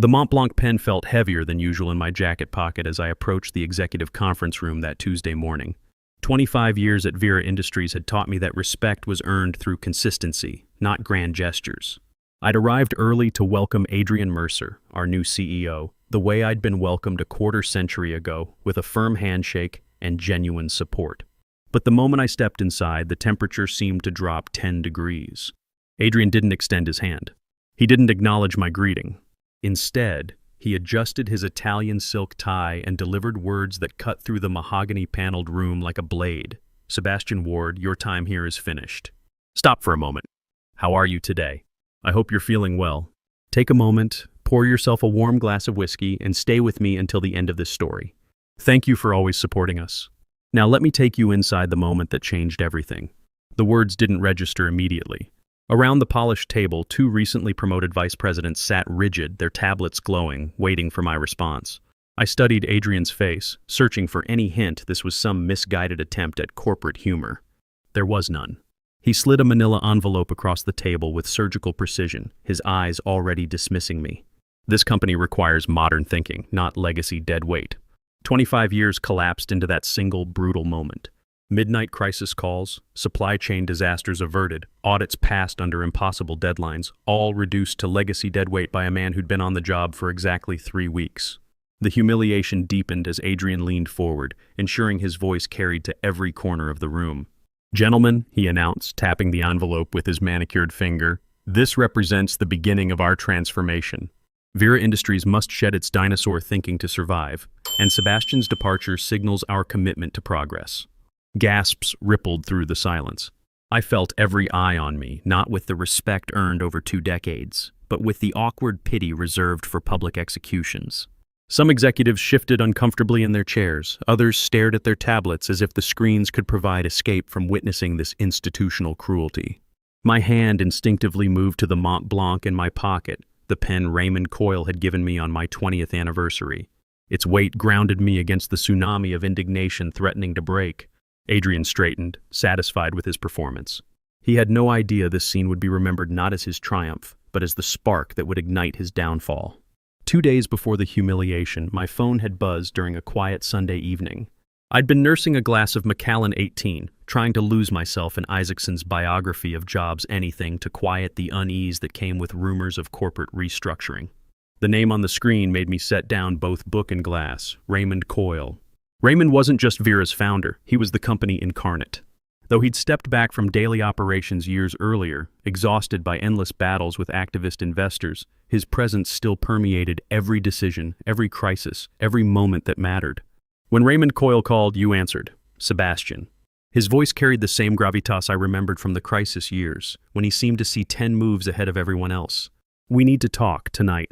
The Mont Blanc pen felt heavier than usual in my jacket pocket as I approached the executive conference room that Tuesday morning. 25 years at Vera Industries had taught me that respect was earned through consistency, not grand gestures. I'd arrived early to welcome Adrian Mercer, our new CEO, the way I'd been welcomed a quarter-century ago, with a firm handshake and genuine support. But the moment I stepped inside, the temperature seemed to drop 10 degrees. Adrian didn't extend his hand. He didn't acknowledge my greeting. Instead, he adjusted his Italian silk tie and delivered words that cut through the mahogany-paneled room like a blade. "Sebastian Ward, your time here is finished. Stop for a moment. How are you today? I hope you're feeling well. Take a moment, pour yourself a warm glass of whiskey, and stay with me until the end of this story. Thank you for always supporting us. Now let me take you inside the moment that changed everything." The words didn't register immediately. Around the polished table, two recently promoted vice presidents sat rigid, their tablets glowing, waiting for my response. I studied Adrian's face, searching for any hint this was some misguided attempt at corporate humor. There was none. He slid a manila envelope across the table with surgical precision, his eyes already dismissing me. This company requires modern thinking, not legacy deadweight. 25 years collapsed into that single brutal moment. Midnight crisis calls, supply chain disasters averted, audits passed under impossible deadlines, all reduced to legacy deadweight by a man who'd been on the job for exactly 3 weeks. The humiliation deepened as Adrian leaned forward, ensuring his voice carried to every corner of the room. "Gentlemen," he announced, tapping the envelope with his manicured finger, "this represents the beginning of our transformation. Vera Industries must shed its dinosaur thinking to survive, and Sebastian's departure signals our commitment to progress." Gasps rippled through the silence. I felt every eye on me, not with the respect earned over 2 decades, but with the awkward pity reserved for public executions. Some executives shifted uncomfortably in their chairs, others stared at their tablets as if the screens could provide escape from witnessing this institutional cruelty. My hand instinctively moved to the Mont Blanc in my pocket, the pen Raymond Coyle had given me on my 20th anniversary. Its weight grounded me against the tsunami of indignation threatening to break. Adrian straightened, satisfied with his performance. He had no idea this scene would be remembered not as his triumph, but as the spark that would ignite his downfall. 2 days before the humiliation, my phone had buzzed during a quiet Sunday evening. I'd been nursing a glass of Macallan 18, trying to lose myself in Isaacson's biography of Jobs' Anything to quiet the unease that came with rumors of corporate restructuring. The name on the screen made me set down both book and glass, Raymond Coyle. Raymond wasn't just Vera's founder, he was the company incarnate. Though he'd stepped back from daily operations years earlier, exhausted by endless battles with activist investors, his presence still permeated every decision, every crisis, every moment that mattered. When Raymond Coyle called, you answered, "Sebastian." His voice carried the same gravitas I remembered from the crisis years, when he seemed to see 10 moves ahead of everyone else. "We need to talk tonight."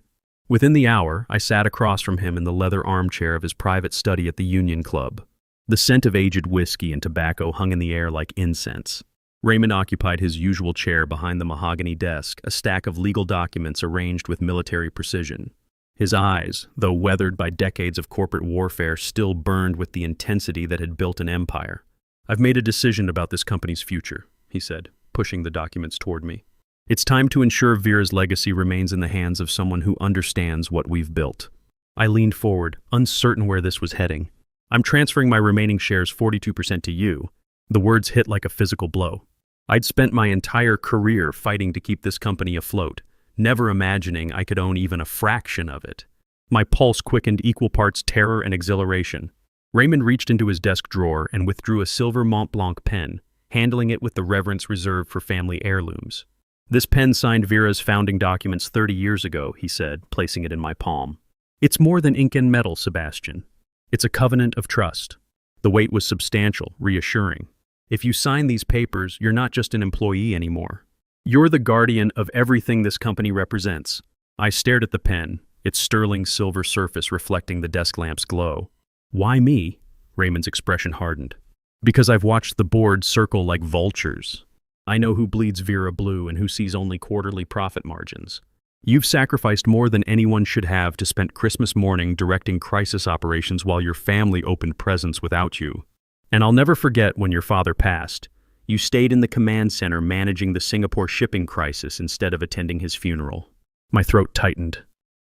Within the hour, I sat across from him in the leather armchair of his private study at the Union Club. The scent of aged whiskey and tobacco hung in the air like incense. Raymond occupied his usual chair behind the mahogany desk, a stack of legal documents arranged with military precision. His eyes, though weathered by decades of corporate warfare, still burned with the intensity that had built an empire. "I've made a decision about this company's future," he said, pushing the documents toward me. "It's time to ensure Vera's legacy remains in the hands of someone who understands what we've built." I leaned forward, uncertain where this was heading. "I'm transferring my remaining shares 42% to you." The words hit like a physical blow. I'd spent my entire career fighting to keep this company afloat, never imagining I could own even a fraction of it. My pulse quickened equal parts terror and exhilaration. Raymond reached into his desk drawer and withdrew a silver Mont Blanc pen, handling it with the reverence reserved for family heirlooms. "This pen signed Vera's founding documents 30 years ago," he said, placing it in my palm. "It's more than ink and metal, Sebastian. It's a covenant of trust." The weight was substantial, reassuring. "If you sign these papers, you're not just an employee anymore. You're the guardian of everything this company represents." I stared at the pen, its sterling silver surface reflecting the desk lamp's glow. "Why me?" Raymond's expression hardened. "Because I've watched the board circle like vultures. I know who bleeds Vera blue and who sees only quarterly profit margins. You've sacrificed more than anyone should have to spend Christmas morning directing crisis operations while your family opened presents without you. And I'll never forget when your father passed. You stayed in the command center managing the Singapore shipping crisis instead of attending his funeral." My throat tightened.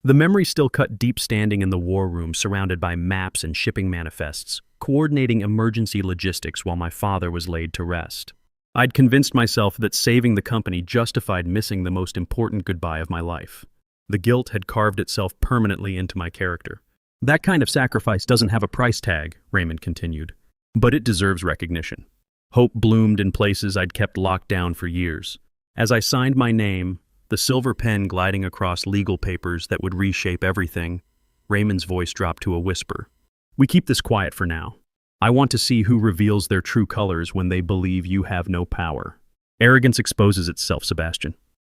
The memory still cut deep standing in the war room surrounded by maps and shipping manifests, coordinating emergency logistics while my father was laid to rest. I'd convinced myself that saving the company justified missing the most important goodbye of my life. The guilt had carved itself permanently into my character. That kind of sacrifice doesn't have a price tag, Raymond continued, but it deserves recognition. Hope bloomed in places I'd kept locked down for years. As I signed my name, the silver pen gliding across legal papers that would reshape everything, Raymond's voice dropped to a whisper. We keep this quiet for now. I want to see who reveals their true colors when they believe you have no power. Arrogance exposes itself, Sebastian.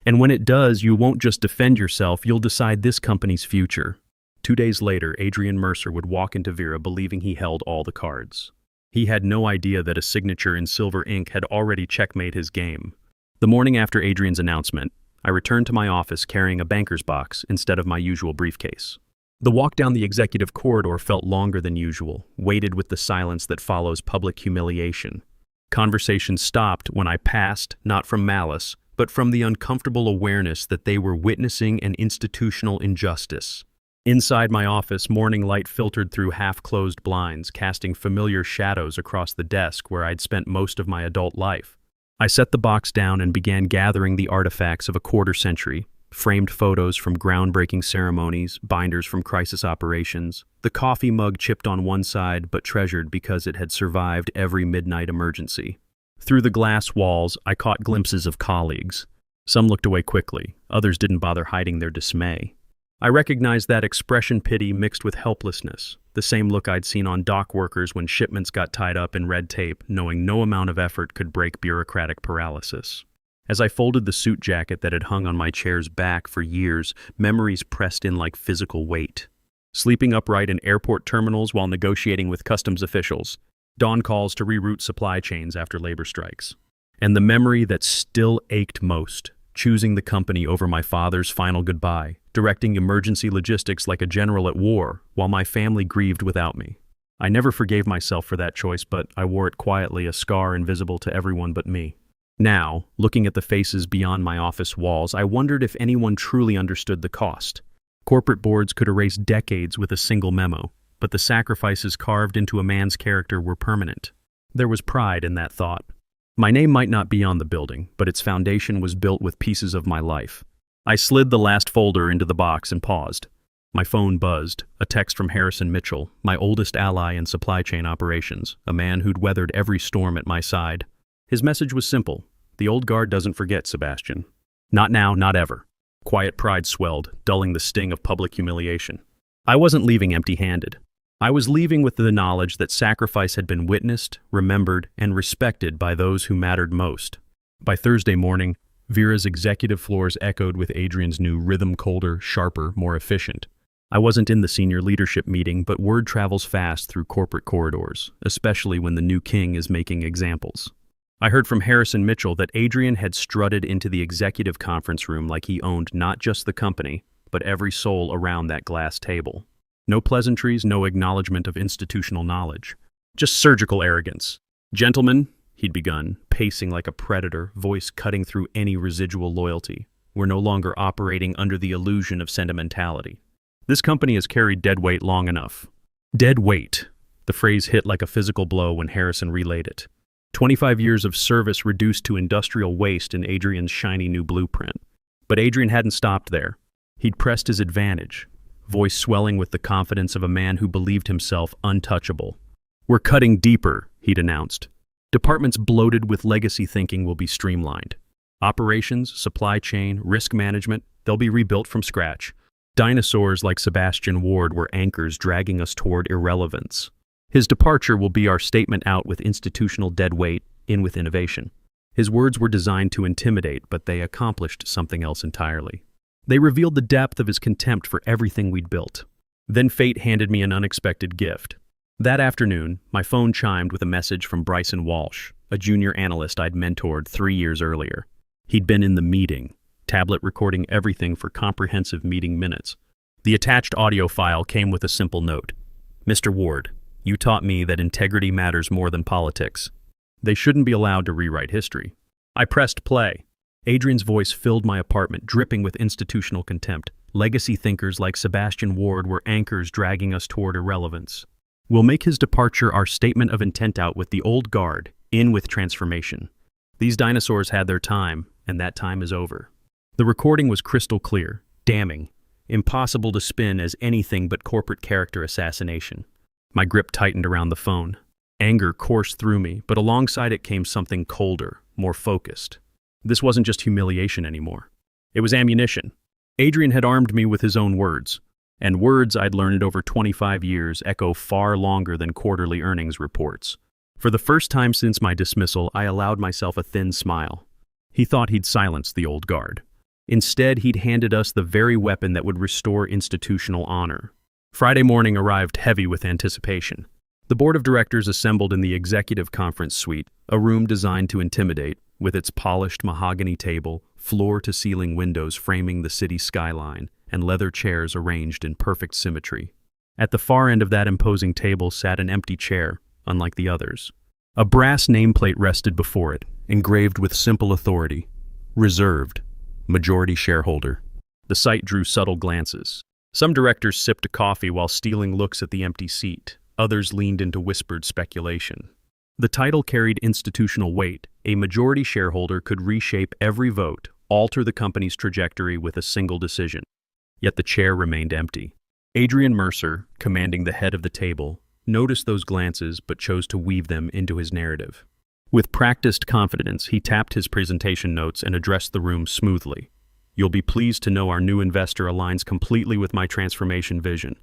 And when it does, you won't just defend yourself, you'll decide this company's future. 2 days later, Adrian Mercer would walk into Vera believing he held all the cards. He had no idea that a signature in silver ink had already checkmate his game. The morning after Adrian's announcement, I returned to my office carrying a banker's box instead of my usual briefcase. The walk down the executive corridor felt longer than usual, weighted with the silence that follows public humiliation. Conversations stopped when I passed, not from malice, but from the uncomfortable awareness that they were witnessing an institutional injustice. Inside my office, morning light filtered through half-closed blinds, casting familiar shadows across the desk where I'd spent most of my adult life. I set the box down and began gathering the artifacts of a quarter century, framed photos from groundbreaking ceremonies, binders from crisis operations, the coffee mug chipped on one side but treasured because it had survived every midnight emergency. Through the glass walls, I caught glimpses of colleagues. Some looked away quickly, others didn't bother hiding their dismay. I recognized that expression pity mixed with helplessness, the same look I'd seen on dock workers when shipments got tied up in red tape, knowing no amount of effort could break bureaucratic paralysis. As I folded the suit jacket that had hung on my chair's back for years, memories pressed in like physical weight. Sleeping upright in airport terminals while negotiating with customs officials, dawn calls to reroute supply chains after labor strikes. And the memory that still ached most, choosing the company over my father's final goodbye, directing emergency logistics like a general at war, while my family grieved without me. I never forgave myself for that choice, but I wore it quietly, a scar invisible to everyone but me. Now, looking at the faces beyond my office walls, I wondered if anyone truly understood the cost. Corporate boards could erase decades with a single memo, but the sacrifices carved into a man's character were permanent. There was pride in that thought. My name might not be on the building, but its foundation was built with pieces of my life. I slid the last folder into the box and paused. My phone buzzed, a text from Harrison Mitchell, my oldest ally in supply chain operations, a man who'd weathered every storm at my side. His message was simple. The old guard doesn't forget, Sebastian. Not now, not ever. Quiet pride swelled, dulling the sting of public humiliation. I wasn't leaving empty-handed. I was leaving with the knowledge that sacrifice had been witnessed, remembered, and respected by those who mattered most. By Thursday morning, Vera's executive floors echoed with Adrian's new rhythm, colder, sharper, more efficient. I wasn't in the senior leadership meeting, but word travels fast through corporate corridors, especially when the new king is making examples. I heard from Harrison Mitchell that Adrian had strutted into the executive conference room like he owned not just the company, but every soul around that glass table. No pleasantries, no acknowledgement of institutional knowledge. Just surgical arrogance. Gentlemen, he'd begun, pacing like a predator, voice cutting through any residual loyalty. We're no longer operating under the illusion of sentimentality. This company has carried dead weight long enough. Dead weight. The phrase hit like a physical blow when Harrison relayed it. 25 years of service reduced to industrial waste in Adrian's shiny new blueprint. But Adrian hadn't stopped there. He'd pressed his advantage, voice swelling with the confidence of a man who believed himself untouchable. We're cutting deeper, he'd announced. Departments bloated with legacy thinking will be streamlined. Operations, supply chain, risk management, they'll be rebuilt from scratch. Dinosaurs like Sebastian Ward were anchors dragging us toward irrelevance. His departure will be our statement out with institutional dead weight, in with innovation. His words were designed to intimidate, but they accomplished something else entirely. They revealed the depth of his contempt for everything we'd built. Then fate handed me an unexpected gift. That afternoon, my phone chimed with a message from Bryson Walsh, a junior analyst I'd mentored 3 years earlier. He'd been in the meeting, tablet recording everything for comprehensive meeting minutes. The attached audio file came with a simple note. Mr. Ward, you taught me that integrity matters more than politics. They shouldn't be allowed to rewrite history. I pressed play. Adrian's voice filled my apartment, dripping with institutional contempt. Legacy thinkers like Sebastian Ward were anchors dragging us toward irrelevance. We'll make his departure our statement of intent out with the old guard, in with transformation. These dinosaurs had their time, and that time is over. The recording was crystal clear, damning, impossible to spin as anything but corporate character assassination. My grip tightened around the phone. Anger coursed through me, but alongside it came something colder, more focused. This wasn't just humiliation anymore. It was ammunition. Adrian had armed me with his own words, and words I'd learned over 25 years echo far longer than quarterly earnings reports. For the first time since my dismissal, I allowed myself a thin smile. He thought he'd silenced the old guard. Instead, he'd handed us the very weapon that would restore institutional honor. Friday morning arrived heavy with anticipation. The board of directors assembled in the executive conference suite, a room designed to intimidate, with its polished mahogany table, floor-to-ceiling windows framing the city skyline, and leather chairs arranged in perfect symmetry. At the far end of that imposing table sat an empty chair, unlike the others. A brass nameplate rested before it, engraved with simple authority. Reserved. Majority shareholder. The sight drew subtle glances. Some directors sipped a coffee while stealing looks at the empty seat. Others leaned into whispered speculation. The title carried institutional weight. A majority shareholder could reshape every vote, alter the company's trajectory with a single decision. Yet the chair remained empty. Adrian Mercer, commanding the head of the table, noticed those glances but chose to weave them into his narrative. With practiced confidence, he tapped his presentation notes and addressed the room smoothly. You'll be pleased to know our new investor aligns completely with my transformation vision.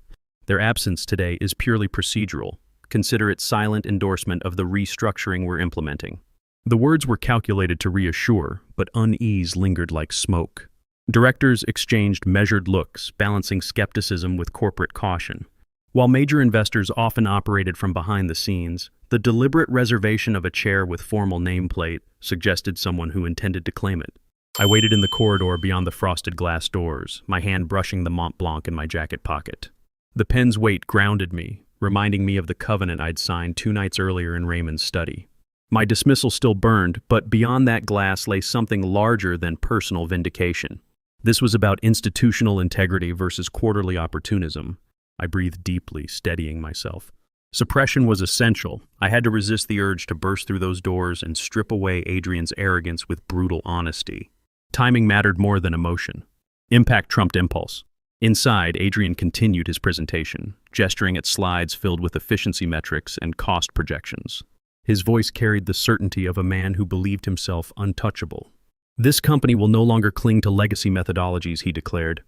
Their absence today is purely procedural. Consider it silent endorsement of the restructuring we're implementing. The words were calculated to reassure, but unease lingered like smoke. Directors exchanged measured looks, balancing skepticism with corporate caution. While major investors often operated from behind the scenes, the deliberate reservation of a chair with formal nameplate suggested someone who intended to claim it. I waited in the corridor beyond the frosted glass doors, my hand brushing the Mont Blanc in my jacket pocket. The pen's weight grounded me, reminding me of the covenant I'd signed 2 nights earlier in Raymond's study. My dismissal still burned, but beyond that glass lay something larger than personal vindication. This was about institutional integrity versus quarterly opportunism. I breathed deeply, steadying myself. Suppression was essential. I had to resist the urge to burst through those doors and strip away Adrian's arrogance with brutal honesty. Timing mattered more than emotion. Impact trumped impulse. Inside, Adrian continued his presentation, gesturing at slides filled with efficiency metrics and cost projections. His voice carried the certainty of a man who believed himself untouchable. This company will no longer cling to legacy methodologies, he declared.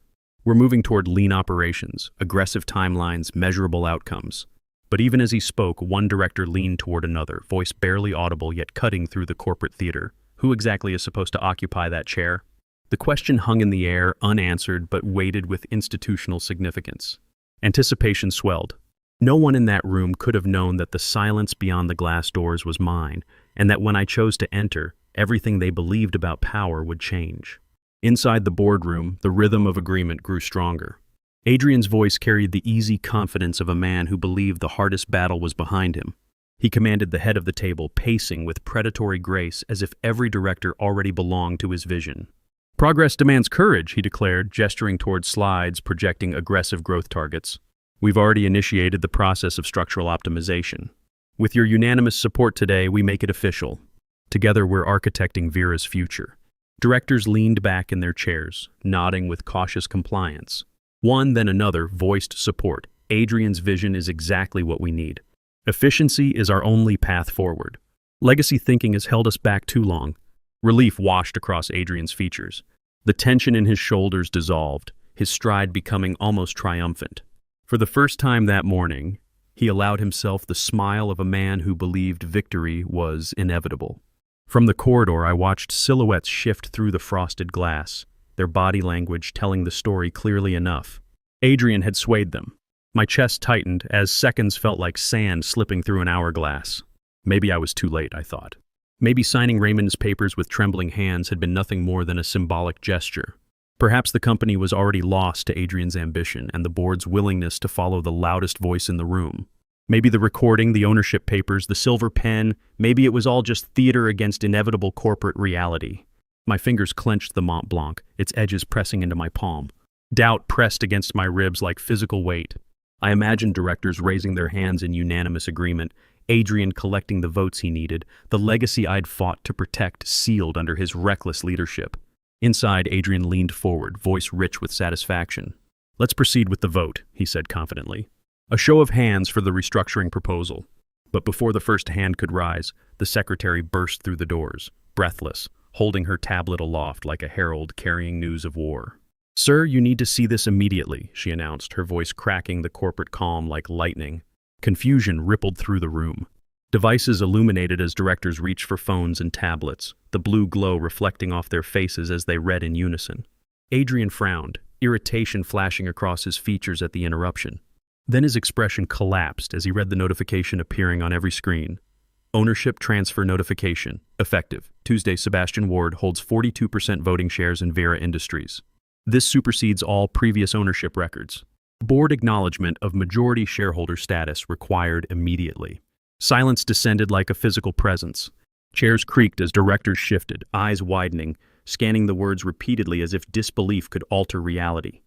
We're moving toward lean operations, aggressive timelines, measurable outcomes. But even as he spoke, one director leaned toward another, voice barely audible yet cutting through the corporate theater. Who exactly is supposed to occupy that chair? The question hung in the air, unanswered but weighted with institutional significance. Anticipation swelled. No one in that room could have known that the silence beyond the glass doors was mine, and that when I chose to enter, everything they believed about power would change. Inside the boardroom, the rhythm of agreement grew stronger. Adrian's voice carried the easy confidence of a man who believed the hardest battle was behind him. He commanded the head of the table, pacing with predatory grace as if every director already belonged to his vision. Progress demands courage, he declared, gesturing toward slides projecting aggressive growth targets. We've already initiated the process of structural optimization. With your unanimous support today, we make it official. Together, we're architecting Vera's future. Directors leaned back in their chairs, nodding with cautious compliance. One, then another, voiced support. Adrian's vision is exactly what we need. Efficiency is our only path forward. Legacy thinking has held us back too long. Relief washed across Adrian's features. The tension in his shoulders dissolved, his stride becoming almost triumphant. For the first time that morning, he allowed himself the smile of a man who believed victory was inevitable. From the corridor, I watched silhouettes shift through the frosted glass, their body language telling the story clearly enough. Adrian had swayed them. My chest tightened as seconds felt like sand slipping through an hourglass. Maybe I was too late, I thought. Maybe signing Raymond's papers with trembling hands had been nothing more than a symbolic gesture. Perhaps the company was already lost to Adrian's ambition and the board's willingness to follow the loudest voice in the room. Maybe the recording, the ownership papers, the silver pen, maybe it was all just theater against inevitable corporate reality. My fingers clenched the Mont Blanc, its edges pressing into my palm. Doubt pressed against my ribs like physical weight. I imagined directors raising their hands in unanimous agreement, Adrian collecting the votes he needed, the legacy I'd fought to protect sealed under his reckless leadership. Inside, Adrian leaned forward, voice rich with satisfaction. "Let's proceed with the vote," he said confidently. A show of hands for the restructuring proposal. But before the first hand could rise, the secretary burst through the doors, breathless, holding her tablet aloft like a herald carrying news of war. "Sir, you need to see this immediately," she announced, her voice cracking the corporate calm like lightning. Confusion rippled through the room. Devices illuminated as directors reached for phones and tablets, the blue glow reflecting off their faces as they read in unison. Adrian frowned, irritation flashing across his features at the interruption. Then his expression collapsed as he read the notification appearing on every screen. Ownership transfer notification. Effective. Tuesday, Sebastian Ward holds 42% voting shares in Vera Industries. This supersedes all previous ownership records. Board acknowledgement of majority shareholder status required immediately. Silence descended like a physical presence. Chairs creaked as directors shifted, eyes widening, scanning the words repeatedly as if disbelief could alter reality.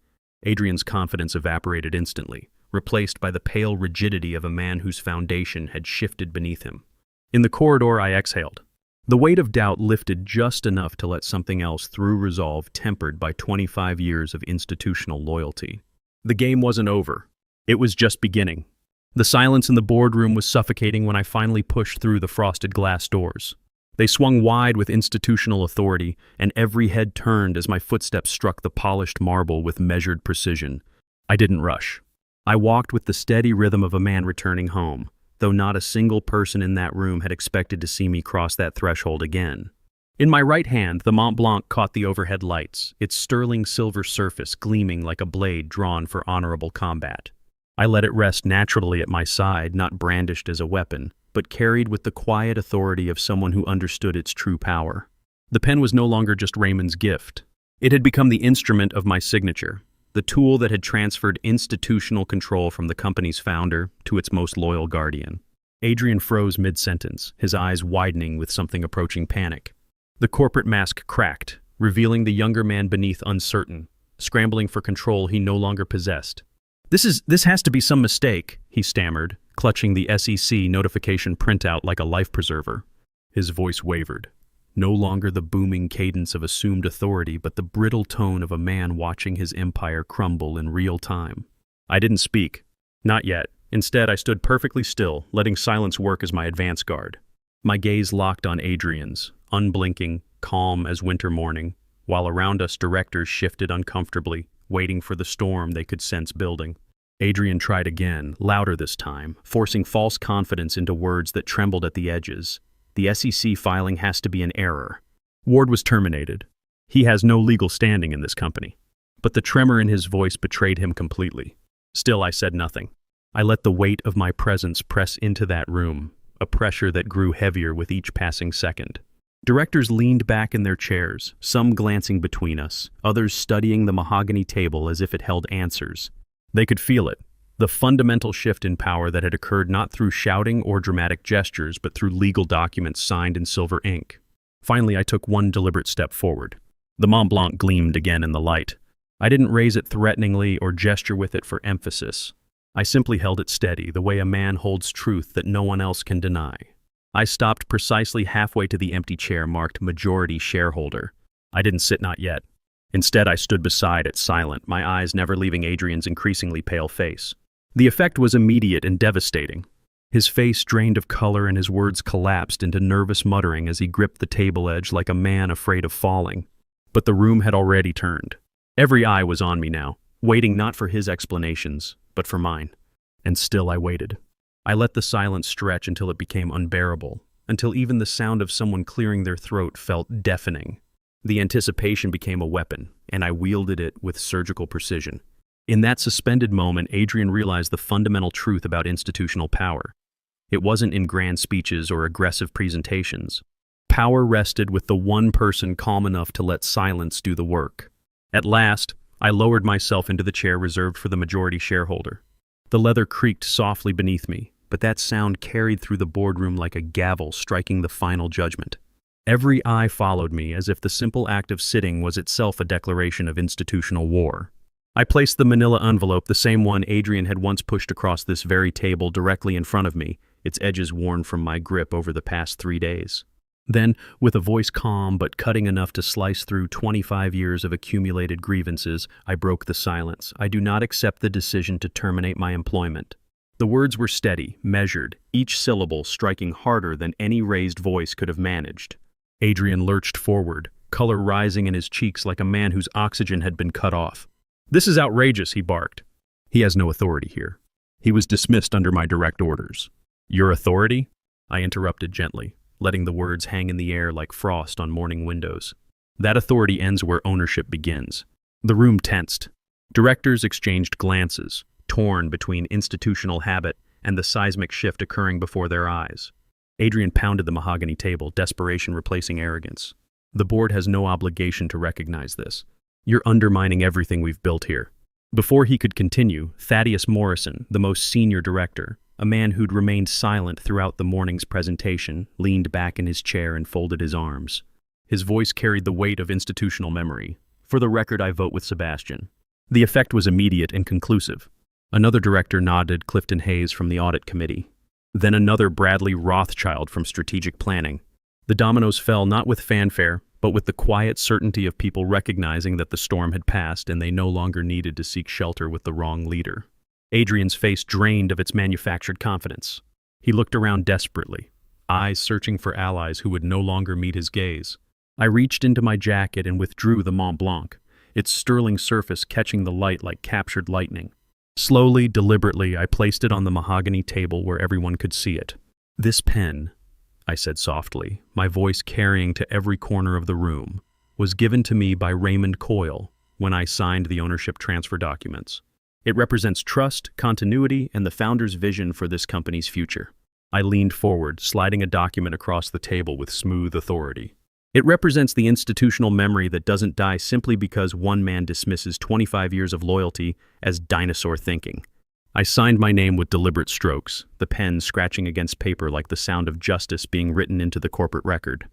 Adrian's confidence evaporated instantly, replaced by the pale rigidity of a man whose foundation had shifted beneath him. In the corridor, I exhaled. The weight of doubt lifted just enough to let something else through resolve tempered by 25 years of institutional loyalty. The game wasn't over. It was just beginning. The silence in the boardroom was suffocating when I finally pushed through the frosted glass doors. They swung wide with institutional authority, and every head turned as my footsteps struck the polished marble with measured precision. I didn't rush. I walked with the steady rhythm of a man returning home, though not a single person in that room had expected to see me cross that threshold again. In my right hand, the Mont Blanc caught the overhead lights, its sterling silver surface gleaming like a blade drawn for honorable combat. I let it rest naturally at my side, not brandished as a weapon, but carried with the quiet authority of someone who understood its true power. The pen was no longer just Raymond's gift. It had become the instrument of my signature, the tool that had transferred institutional control from the company's founder to its most loyal guardian. Adrian froze mid-sentence, his eyes widening with something approaching panic. The corporate mask cracked, revealing the younger man beneath uncertain, scrambling for control he no longer possessed. This has to be some mistake," he stammered, clutching the SEC notification printout like a life preserver. His voice wavered. No longer the booming cadence of assumed authority, but the brittle tone of a man watching his empire crumble in real time. I didn't speak. Not yet. Instead, I stood perfectly still, letting silence work as my advance guard. My gaze locked on Adrian's, unblinking, calm as winter morning, while around us directors shifted uncomfortably, waiting for the storm they could sense building. Adrian tried again, louder this time, forcing false confidence into words that trembled at the edges. "The SEC filing has to be an error. Ward was terminated. He has no legal standing in this company." But the tremor in his voice betrayed him completely. Still, I said nothing. I let the weight of my presence press into that room, a pressure that grew heavier with each passing second. Directors leaned back in their chairs, some glancing between us, others studying the mahogany table as if it held answers. They could feel it, the fundamental shift in power that had occurred not through shouting or dramatic gestures, but through legal documents signed in silver ink. Finally, I took one deliberate step forward. The Mont Blanc gleamed again in the light. I didn't raise it threateningly or gesture with it for emphasis. I simply held it steady, the way a man holds truth that no one else can deny. I stopped precisely halfway to the empty chair marked majority shareholder. I didn't sit, not yet. Instead, I stood beside it, silent, my eyes never leaving Adrian's increasingly pale face. The effect was immediate and devastating. His face drained of color and his words collapsed into nervous muttering as he gripped the table edge like a man afraid of falling. But the room had already turned. Every eye was on me now, waiting not for his explanations, but for mine. And still I waited. I let the silence stretch until it became unbearable, until even the sound of someone clearing their throat felt deafening. The anticipation became a weapon, and I wielded it with surgical precision. In that suspended moment, Adrian realized the fundamental truth about institutional power. It wasn't in grand speeches or aggressive presentations. Power rested with the one person calm enough to let silence do the work. At last, I lowered myself into the chair reserved for the majority shareholder. The leather creaked softly beneath me, but that sound carried through the boardroom like a gavel striking the final judgment. Every eye followed me as if the simple act of sitting was itself a declaration of institutional war. I placed the manila envelope, the same one Adrian had once pushed across this very table, directly in front of me, its edges worn from my grip over the past 3 days. Then, with a voice calm but cutting enough to slice through 25 years of accumulated grievances, I broke the silence. I do not accept the decision to terminate my employment. The words were steady, measured, each syllable striking harder than any raised voice could have managed. Adrian lurched forward, color rising in his cheeks like a man whose oxygen had been cut off. "This is outrageous," he barked. "He has no authority here. He was dismissed under my direct orders." "Your authority?" I interrupted gently, letting the words hang in the air like frost on morning windows. "That authority ends where ownership begins." The room tensed. Directors exchanged glances, torn between institutional habit and the seismic shift occurring before their eyes. Adrian pounded the mahogany table, desperation replacing arrogance. "The board has no obligation to recognize this. You're undermining everything we've built here." Before he could continue, Thaddeus Morrison, the most senior director, a man who'd remained silent throughout the morning's presentation, leaned back in his chair and folded his arms. His voice carried the weight of institutional memory. "For the record, I vote with Sebastian." The effect was immediate and conclusive. Another director nodded, Clifton Hayes from the audit committee. Then another, Bradley Rothschild from strategic planning. The dominoes fell not with fanfare, but with the quiet certainty of people recognizing that the storm had passed and they no longer needed to seek shelter with the wrong leader. Adrian's face drained of its manufactured confidence. He looked around desperately, eyes searching for allies who would no longer meet his gaze. I reached into my jacket and withdrew the Mont Blanc, its sterling surface catching the light like captured lightning. Slowly, deliberately, I placed it on the mahogany table where everyone could see it. "This pen," I said softly, my voice carrying to every corner of the room, "was given to me by Raymond Coyle when I signed the ownership transfer documents. It represents trust, continuity, and the founder's vision for this company's future." I leaned forward, sliding a document across the table with smooth authority. "It represents the institutional memory that doesn't die simply because one man dismisses 25 years of loyalty as dinosaur thinking." I signed my name with deliberate strokes, the pen scratching against paper like the sound of justice being written into the corporate record.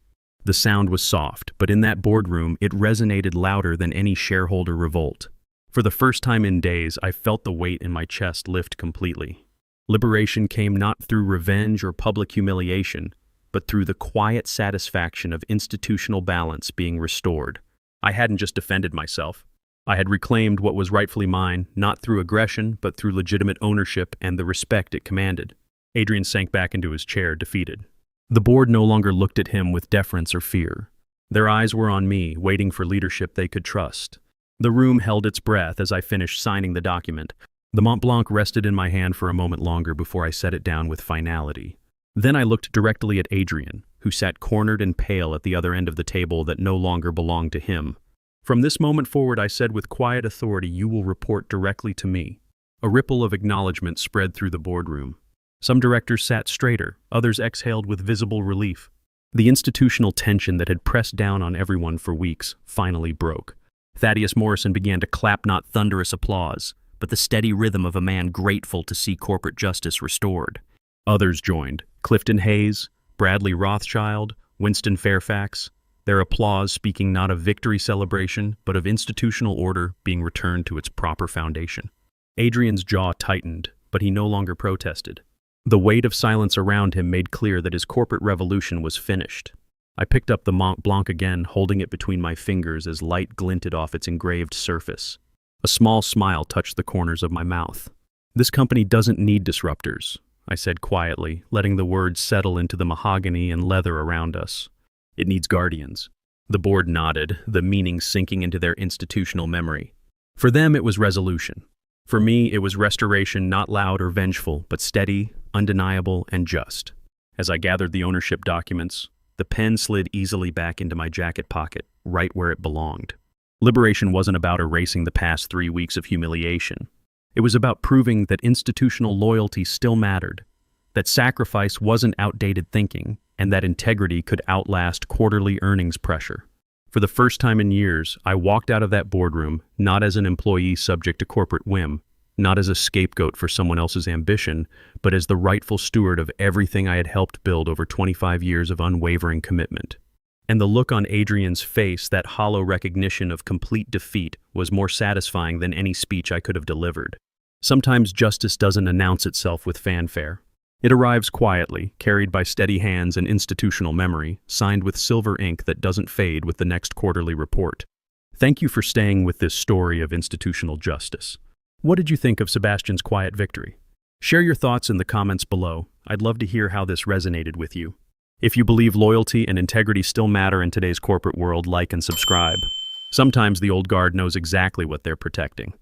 The sound was soft, but in that boardroom it resonated louder than any shareholder revolt. For the first time in days, I felt the weight in my chest lift completely. Liberation came not through revenge or public humiliation, but through the quiet satisfaction of institutional balance being restored. I hadn't just defended myself. I had reclaimed what was rightfully mine, not through aggression, but through legitimate ownership and the respect it commanded. Adrian sank back into his chair, defeated. The board no longer looked at him with deference or fear. Their eyes were on me, waiting for leadership they could trust. The room held its breath as I finished signing the document. The Mont Blanc rested in my hand for a moment longer before I set it down with finality. Then I looked directly at Adrian, who sat cornered and pale at the other end of the table that no longer belonged to him. "From this moment forward," I said with quiet authority, "you will report directly to me." A ripple of acknowledgement spread through the boardroom. Some directors sat straighter, others exhaled with visible relief. The institutional tension that had pressed down on everyone for weeks finally broke. Thaddeus Morrison began to clap not thunderous applause, but the steady rhythm of a man grateful to see corporate justice restored. Others joined, Clifton Hayes, Bradley Rothschild, Winston Fairfax, their applause speaking not of victory celebration, but of institutional order being returned to its proper foundation. Adrian's jaw tightened, but he no longer protested. The weight of silence around him made clear that his corporate revolution was finished. I picked up the Mont Blanc again, holding it between my fingers as light glinted off its engraved surface. A small smile touched the corners of my mouth. "This company doesn't need disruptors," I said quietly, letting the words settle into the mahogany and leather around us. "It needs guardians." The board nodded, the meaning sinking into their institutional memory. For them, it was resolution. For me, it was restoration, not loud or vengeful, but steady, undeniable, and just. As I gathered the ownership documents, the pen slid easily back into my jacket pocket, right where it belonged. Liberation wasn't about erasing the past 3 weeks of humiliation. It was about proving that institutional loyalty still mattered, that sacrifice wasn't outdated thinking, and that integrity could outlast quarterly earnings pressure. For the first time in years, I walked out of that boardroom not as an employee subject to corporate whim, not as a scapegoat for someone else's ambition, but as the rightful steward of everything I had helped build over 25 years of unwavering commitment. And the look on Adrian's face, that hollow recognition of complete defeat, was more satisfying than any speech I could have delivered. Sometimes justice doesn't announce itself with fanfare. It arrives quietly, carried by steady hands and institutional memory, signed with silver ink that doesn't fade with the next quarterly report. Thank you for staying with this story of institutional justice. What did you think of Sebastian's quiet victory? Share your thoughts in the comments below. I'd love to hear how this resonated with you. If you believe loyalty and integrity still matter in today's corporate world, like and subscribe. Sometimes the old guard knows exactly what they're protecting.